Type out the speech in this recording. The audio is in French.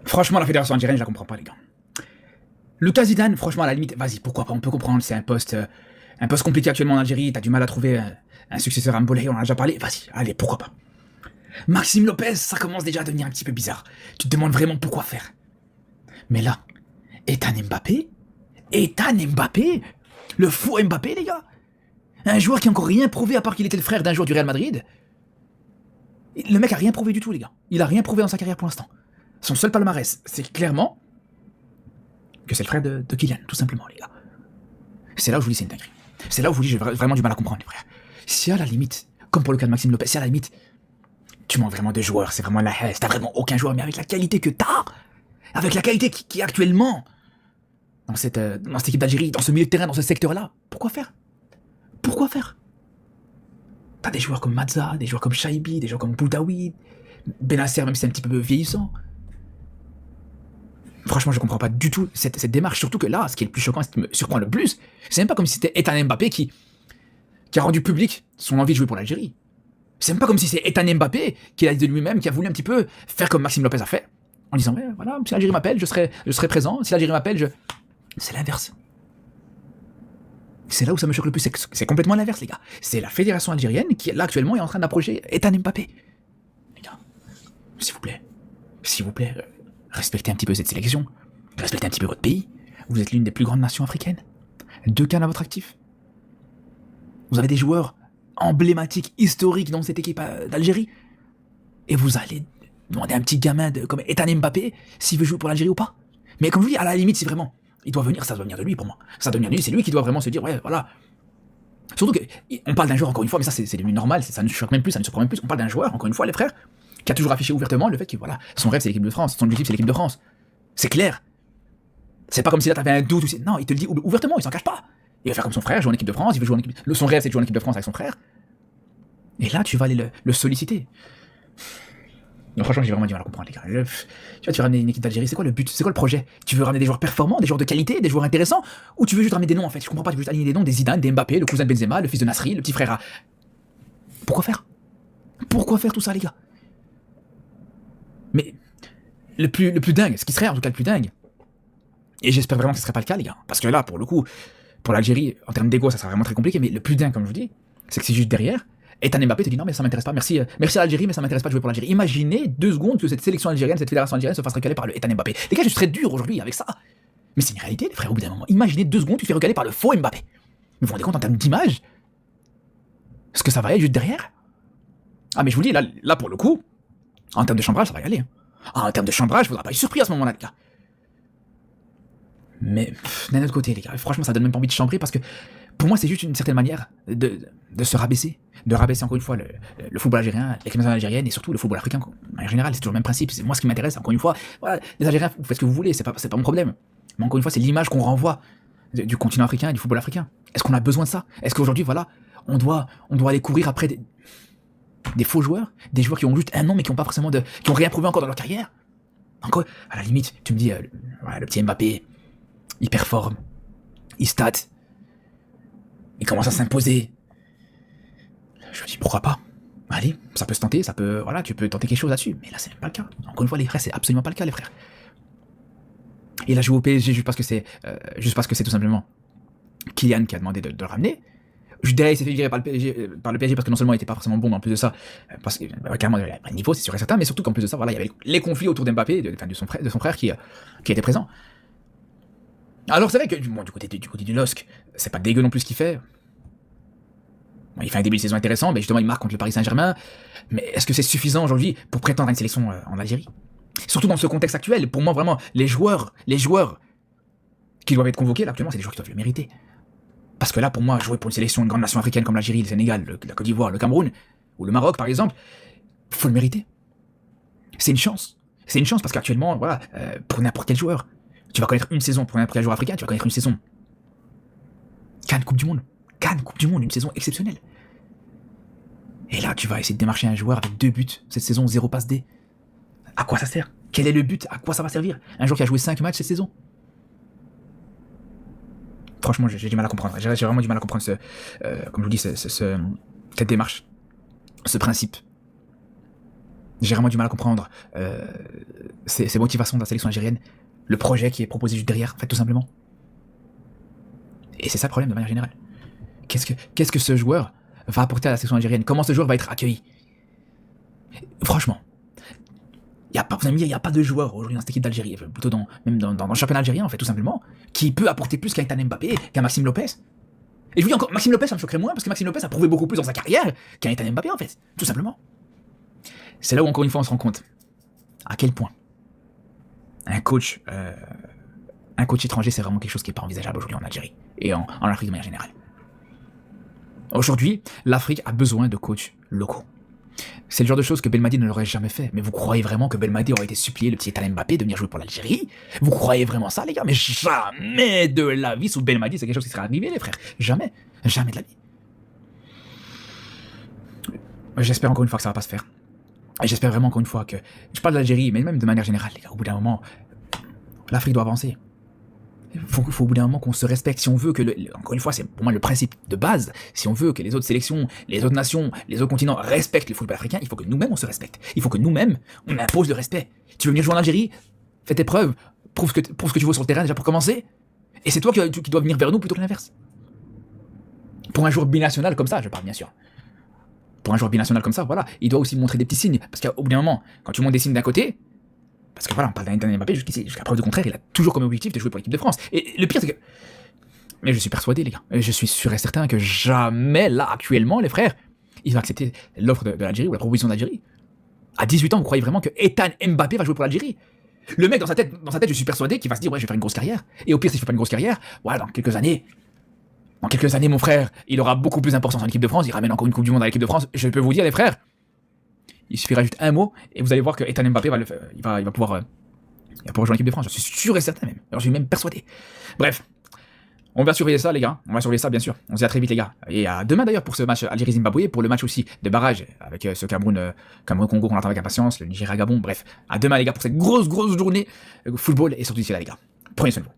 Franchement, la fédération algérienne, je la comprends pas, les gars. Lucas Zidane, franchement, à la limite, vas-y, pourquoi pas, on peut comprendre, c'est un poste compliqué actuellement en Algérie, t'as du mal à trouver un successeur à Mbolé, on en a déjà parlé, vas-y, allez, pourquoi pas. Maxime Lopez, ça commence déjà à devenir un petit peu bizarre. Tu te demandes vraiment pourquoi faire. Mais là, Ethan Mbappé, le faux Mbappé, les gars. Un joueur qui a encore rien prouvé à part qu'il était le frère d'un joueur du Real Madrid. Le mec a rien prouvé du tout, les gars. Il a rien prouvé dans sa carrière pour l'instant. Son seul palmarès, c'est clairement que c'est le frère de Kylian, tout simplement, les gars. C'est là où je vous dis c'est une dinguerie. C'est là où je vous dis j'ai vraiment du mal à comprendre, les frères. Si à la limite, comme pour le cas de Maxime Lopez, si à la limite, tu manques vraiment de joueurs, c'est vraiment la haine, t'as vraiment aucun joueur, mais avec la qualité que t'as, avec la qualité qui est actuellement dans cette équipe d'Algérie, dans ce milieu de terrain, dans ce secteur-là, pourquoi faire? Pourquoi faire? T'as des joueurs comme Mazza, des joueurs comme Shaibi, des joueurs comme Boudaoui, Benasser, même si c'est un petit peu vieillissant. Franchement, je comprends pas du tout cette démarche, surtout que là, ce qui est le plus choquant, ce qui me surprend le plus, c'est même pas comme si c'était Ethan Mbappé qui a rendu public son envie de jouer pour l'Algérie. C'est même pas comme si c'est Ethan Mbappé qui a dit de lui-même, qui a voulu un petit peu faire comme Maxime Lopez a fait, en disant, ouais, voilà, si l'Algérie m'appelle, je serai présent, si l'Algérie m'appelle, je... C'est l'inverse. C'est là où ça me choque le plus, c'est complètement l'inverse, les gars. C'est la fédération algérienne qui, là, actuellement, est en train d'approcher Ethan Mbappé. Les gars, s'il vous plaît, respectez un petit peu cette sélection, respectez un petit peu votre pays. Vous êtes l'une des plus grandes nations africaines. 2 cannes à votre actif. Vous avez des joueurs emblématiques, historiques dans cette équipe d'Algérie. Et vous allez demander à un petit gamin comme Ethan Mbappé s'il veut jouer pour l'Algérie ou pas. Mais comme je vous dis, à la limite, si vraiment il doit venir, ça doit venir de lui pour moi. Ça doit venir de lui, c'est lui qui doit vraiment se dire, ouais, voilà. Surtout qu'on parle d'un joueur, encore une fois, mais ça c'est devenu normal, ça ne choque même plus, ça ne surprend même plus. On parle d'un joueur, encore une fois, les frères, qui a toujours affiché ouvertement le fait que, voilà, son rêve c'est l'équipe de France, son objectif c'est l'équipe de France. C'est clair. C'est pas comme si là t'avais un doute ou non, il te le dit ouvertement, il s'en cache pas. Il va faire comme son frère, jouer en équipe de France, il veut jouer en équipe. Son rêve c'est de jouer en équipe de France avec son frère. Et là, tu vas aller le solliciter. Non, franchement, j'ai vraiment du mal à comprendre, les gars. Tu vas ramener une équipe d'Algérie, c'est quoi le but? C'est quoi le projet? Tu veux ramener des joueurs performants, des joueurs de qualité, des joueurs intéressants? Ou tu veux juste ramener des noms, en fait? Je comprends pas, tu veux juste aligner des noms, des Zidane, des Mbappé, le cousin de Benzema, le fils de Nasri, le petit frère à... Pourquoi faire? Pourquoi faire tout ça, les gars? Mais le plus dingue, ce qui serait en tout cas le plus dingue, et j'espère vraiment que ce serait pas le cas, les gars, parce que là, pour le coup, pour l'Algérie, en termes d'ego, ça sera vraiment très compliqué, mais le plus dingue, comme je vous dis, c'est que c'est juste derrière, Ethan Mbappé te dit non mais ça m'intéresse pas, merci à l'Algérie mais ça m'intéresse pas de jouer pour l'Algérie. Imaginez 2 secondes que cette sélection algérienne, cette fédération algérienne se fasse recaler par le Ethan Mbappé. Les gars, je serais dur aujourd'hui avec ça. Mais c'est une réalité, les frères, au bout d'un moment. Imaginez 2 secondes, tu te fais recaler par le faux Mbappé. Vous vous rendez compte en termes d'image ce que ça va être juste derrière? Ah mais je vous le dis, là pour le coup, en termes de chambrage, ça va y aller. En termes de chambrage, vous n'aurez pas eu surpris à ce moment-là, les gars. Mais d'un autre côté, les gars, franchement, ça donne même pas envie de chambrer parce que pour moi, c'est juste une certaine manière de se rabaisser. De rabaisser encore une fois le football algérien, l'équipe nationale algérienne et surtout le football africain. En général, c'est toujours le même principe. C'est moi ce qui m'intéresse, encore une fois. Voilà, les Algériens, vous faites ce que vous voulez, c'est pas mon problème. Mais encore une fois, c'est l'image qu'on renvoie du continent africain et du football africain. Est-ce qu'on a besoin de ça? Est-ce qu'aujourd'hui, voilà, on doit aller courir après des faux joueurs, des joueurs qui ont juste un nom mais qui ont pas forcément qui ont rien prouvé encore dans leur carrière? Encore, à la limite, tu me dis, le petit Mbappé, il performe, il stat, il commence à s'imposer. Je me dis pourquoi pas? Allez, ça peut se tenter, voilà, tu peux tenter quelque chose là-dessus. Mais là, c'est même pas le cas. Encore une fois, les frères, c'est absolument pas le cas, les frères. Il a joué au PSG juste parce que c'est tout simplement Kylian qui a demandé de le ramener. Je dirais il s'est fait virer par le PSG parce que non seulement il était pas forcément bon, mais en plus de ça, parce que carrément il avait un niveau, c'est sûr et certain, mais surtout qu'en plus de ça, voilà, il y avait les conflits autour d'Mbappé, de son frère qui était présent. Alors c'est vrai que du côté du LOSC, c'est pas dégueu non plus ce qu'il fait. Bon, il fait un début de saison intéressant, mais justement il marque contre le Paris Saint-Germain. Mais est-ce que c'est suffisant aujourd'hui pour prétendre à une sélection en Algérie? Surtout dans ce contexte actuel, pour moi vraiment, les joueurs qui doivent être convoqués là actuellement, c'est des joueurs qui doivent le mériter. Parce que là, pour moi, jouer pour une grande nation africaine comme l'Algérie, le Sénégal, la Côte d'Ivoire, le Cameroun, ou le Maroc par exemple, faut le mériter. C'est une chance. C'est une chance parce qu'actuellement, voilà, pour n'importe quel joueur, tu vas connaître une saison, pour n'importe quel joueur africain, tu vas connaître une saison. Cannes Coupe du Monde, une saison exceptionnelle. Et là, tu vas essayer de démarcher un joueur avec 2 buts, cette saison, 0 passe D. À quoi ça sert? Quel est le but? À quoi ça va servir? Un joueur qui a joué 5 matchs cette saison? Franchement, j'ai du mal à comprendre. J'ai vraiment du mal à comprendre comme je vous dis, cette démarche, ce principe. J'ai vraiment du mal à comprendre ces motivations de la sélection algérienne, le projet qui est proposé juste derrière, en fait, tout simplement. Et c'est ça le problème de manière générale. Qu'est-ce que ce joueur va apporter à la sélection algérienne? Comment ce joueur va être accueilli? Franchement, vous allez me dire, il n'y a pas de joueur aujourd'hui dans cette équipe d'Algérie, plutôt même dans le championnat algérien, en fait, tout simplement, qui peut apporter plus qu'un Ethan Mbappé, qu'un Maxime Lopez. Et je vous dis encore, Maxime Lopez, ça me choquerait moins, parce que Maxime Lopez a prouvé beaucoup plus dans sa carrière qu'un Ethan Mbappé, en fait, tout simplement. C'est là où, encore une fois, on se rend compte à quel point un coach étranger, c'est vraiment quelque chose qui n'est pas envisageable aujourd'hui en Algérie et en Afrique de manière générale. Aujourd'hui, l'Afrique a besoin de coachs locaux. C'est le genre de choses que Belmadi ne l'aurait jamais fait. Mais vous croyez vraiment que Belmadi aurait été supplié le petit Ethan Mbappé de venir jouer pour l'Algérie? Vous croyez vraiment ça, les gars? Mais jamais de la vie sous Belmadi, c'est quelque chose qui serait arrivé, les frères. Jamais. Jamais de la vie. J'espère encore une fois que ça va pas se faire. Et j'espère vraiment encore une fois que... Je parle de l'Algérie, mais même de manière générale, les gars. Au bout d'un moment, l'Afrique doit avancer. Il faut au bout d'un moment qu'on se respecte. Si on veut que, encore une fois, c'est pour moi le principe de base, si on veut que les autres sélections, les autres nations, les autres continents respectent le football africain, il faut que nous-mêmes on se respecte. Il faut que nous-mêmes on impose le respect. Tu veux venir jouer en Algérie? Fais tes preuves, prouve ce que tu vaux sur le terrain déjà pour commencer. Et c'est toi qui dois venir vers nous plutôt que l'inverse. Pour un joueur binational comme ça, je parle bien sûr. Pour un joueur binational comme ça, voilà, il doit aussi montrer des petits signes. Parce qu'au bout d'un moment, quand tu montres des signes d'un côté, parce que voilà, on parle d'un Mbappé jusqu'à preuve du contraire, il a toujours comme objectif de jouer pour l'équipe de France. Et le pire, c'est que... Mais je suis persuadé, les gars, je suis sûr et certain que jamais, là, actuellement, les frères, il va accepter l'offre de l'Algérie ou la proposition d'Algérie. À 18 ans, vous croyez vraiment que Ethan Mbappé va jouer pour l'Algérie? Le mec, dans sa tête, je suis persuadé qu'il va se dire, ouais, je vais faire une grosse carrière. Et au pire, si je fais pas une grosse carrière, voilà, dans quelques années, mon frère, il aura beaucoup plus d'importance en équipe de France, il ramène encore une Coupe du Monde à l'équipe de France. Je peux vous dire, les frères, il suffira juste un mot et vous allez voir que Ethan Mbappé il va pouvoir jouer en équipe de France. Je suis sûr et certain même. Alors je suis même persuadé. Bref, on va surveiller ça, les gars. On va surveiller ça, bien sûr. On se dit à très vite, les gars. Et à demain d'ailleurs pour ce match Algérie-Zimbabwe, pour le match aussi de barrage avec ce Cameroun-Congo qu'on attend avec impatience, le Nigeria-Gabon. Bref, à demain, les gars, pour cette grosse journée football et surtout d'ici là, les gars. Prenez soin de vous.